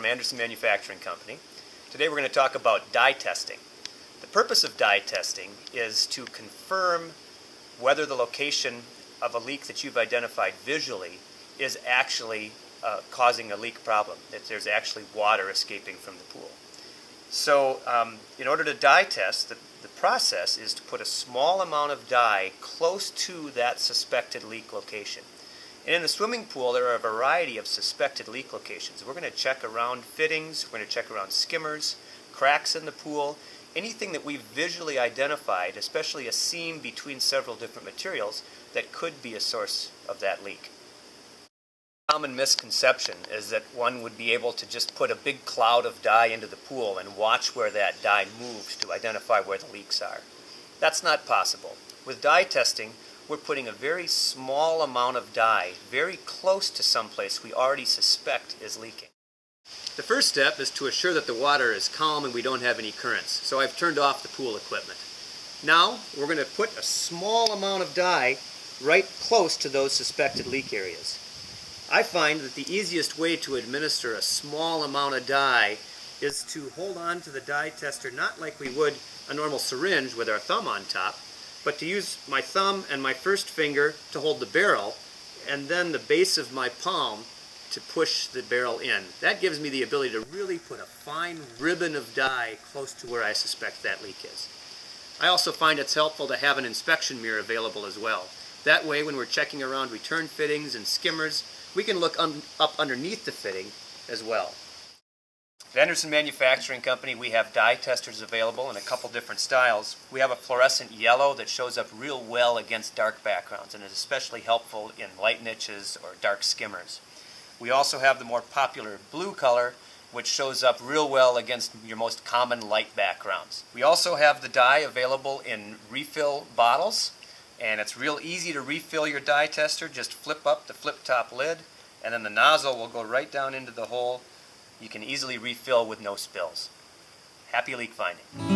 Anderson Manufacturing Company. Today we're going to talk about dye testing. The purpose of dye testing is to confirm whether the location of a leak that you've identified visually is actually causing a leak problem, that there's actually water escaping from the pool. So in order to dye test, the process is to put a small amount of dye close to that suspected leak location. And in the swimming pool, there are a variety of suspected leak locations. We're going to check around fittings, we're going to check around skimmers, cracks in the pool, anything that we've visually identified, especially a seam between several different materials, that could be a source of that leak. A common misconception is that one would be able to just put a big cloud of dye into the pool and watch where that dye moves to identify where the leaks are. That's not possible. With dye testing, we're putting a very small amount of dye very close to someplace we already suspect is leaking. The first step is to assure that the water is calm and we don't have any currents. So I've turned off the pool equipment. Now we're going to put a small amount of dye right close to those suspected leak areas. I find that the easiest way to administer a small amount of dye is to hold on to the dye tester not like we would a normal syringe with our thumb on top, but to use my thumb and my first finger to hold the barrel and then the base of my palm to push the barrel in. That gives me the ability to really put a fine ribbon of dye close to where I suspect that leak is. I also find it's helpful to have an inspection mirror available as well. That way when we're checking around return fittings and skimmers, we can look up underneath the fitting as well. At Anderson Manufacturing Company, we have dye testers available in a couple different styles. We have a fluorescent yellow that shows up real well against dark backgrounds and is especially helpful in light niches or dark skimmers. We also have the more popular blue color, which shows up real well against your most common light backgrounds. We also have the dye available in refill bottles, and it's real easy to refill your dye tester. Just flip up the flip-top lid, and then the nozzle will go right down into the hole. You can easily refill with no spills. Happy leak finding.